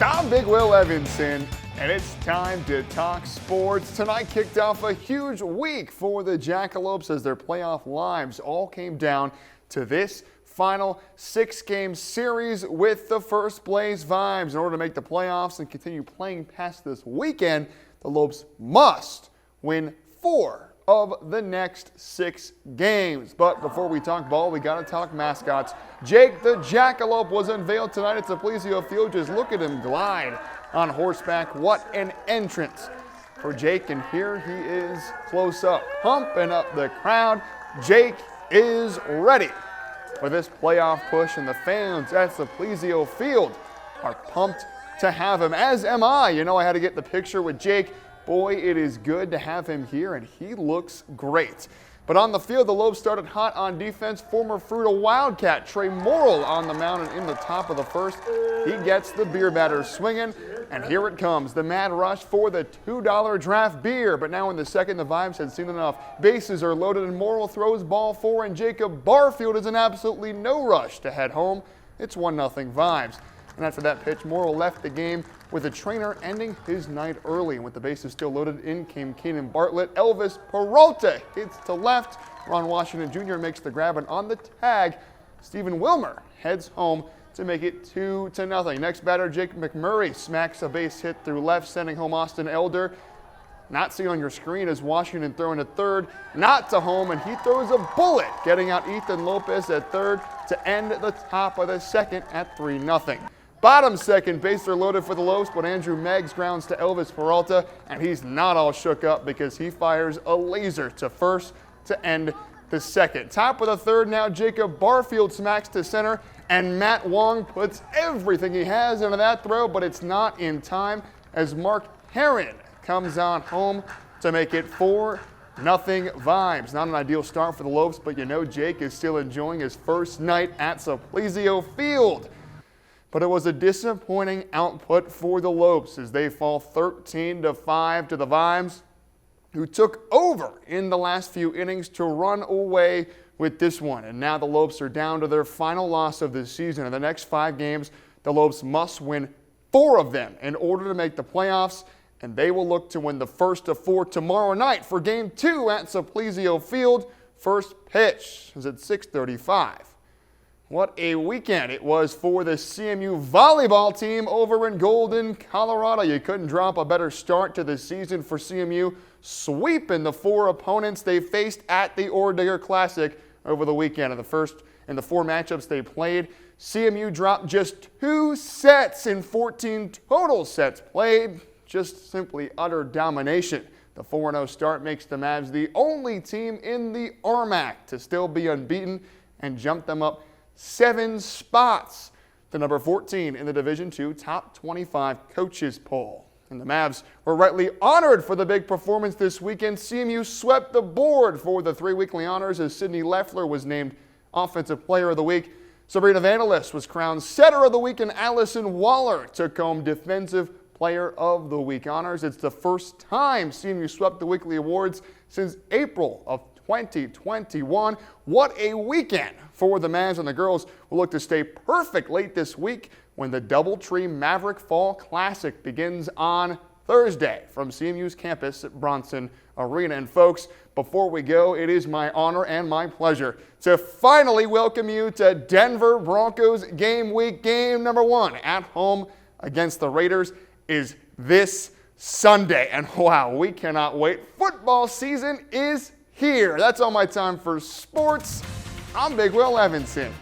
I'm Big Will Evanson, and it's time to talk sports. Tonight kicked off a huge week for the Jackalopes as their playoff lives all came down to this final 6-game series with the first place Vibes. In order to make the playoffs and continue playing past this weekend, the Lopes must win 4 of the next 6 games. But before we talk ball, we got to talk mascots. Jake the Jackalope was unveiled tonight at Sapplesio Field. Just look at him glide on horseback. What an entrance for Jake. And here he is close up, pumping up the crowd. Jake is ready for this playoff push, and the fans at Sapplesio Field are pumped to have him, as am I. You know, I had to get the picture with Jake. Boy, it is good to have him here, and he looks great. But on the field, the Lopes started hot on defense. Former Fruita Wildcat Trey Morrill on the mound, and in the top of the first, he gets the beer batter swinging. And here it comes, the mad rush for the $2 draft beer. But now in the second, the Vibes had seen enough. Bases are loaded, and Morrill throws ball 4, and Jacob Barfield is in absolutely no rush to head home. It's 1-0 Vibes. And after that pitch, Morrill left the game with the trainer ending his night early. And with the bases still loaded, in came Keenan Bartlett. Elvis Peralta hits to left. Ron Washington Jr. makes the grab, and on the tag, Stephen Wilmer heads home to make it 2-0. Next batter, Jake McMurray smacks a base hit through left, sending home Austin Elder. Not seen on your screen is Washington throwing to third, not to home, and he throws a bullet, getting out Ethan Lopes at third to end the top of the second at 3-0. Bottom second, bases are loaded for the Lopes, but Andrew Meggs grounds to Elvis Peralta, and he's not all shook up because he fires a laser to first to end the second. Top of the third now, Jacob Barfield smacks to center, and Matt Wong puts everything he has into that throw, but it's not in time as Mark Herron comes on home to make it 4-0 Vibes. Not an ideal start for the Lopes, but you know Jake is still enjoying his first night at Sapplesio Field. But it was a disappointing output for the Lopes as they fall 13-5 to the Vibes, who took over in the last few innings to run away with this one. And now the Lopes are down to their final loss of the season. In the next 5 games, the Lopes must win 4 of them in order to make the playoffs, and they will look to win the first of 4 tomorrow night for Game 2 at Sapplesio Field. First pitch is at 6:35. What a weekend it was for the CMU volleyball team over in Golden, Colorado. You couldn't drop a better start to the season for CMU, sweeping the 4 opponents they faced at the Ordeer Classic over the weekend. In the 4 matchups they played, CMU dropped just 2 sets in 14 total sets played. Just simply utter domination. The 4-0 start makes the Mavs the only team in the RMAC to still be unbeaten and jump them up 7 spots to number 14 in the Division II Top 25 Coaches Poll. And the Mavs were rightly honored for the big performance this weekend. CMU swept the board for the 3 weekly honors as Sydney Leffler was named Offensive Player of the Week. Sabrina Vandelis was crowned Setter of the Week, and Allison Waller took home Defensive Player of the Week honors. It's the first time CMU swept the weekly awards since April of 2021. What a weekend for the Mavs, and the girls will look to stay perfect late this week when the Doubletree Maverick Fall Classic begins on Thursday from CMU's campus at Bronson Arena. And folks, before we go, it is my honor and my pleasure to finally welcome you to Denver Broncos game week. Game number 1 at home against the Raiders is this Sunday. And wow, we cannot wait. Football season is here. That's all my time for sports. I'm Big Will Evanson.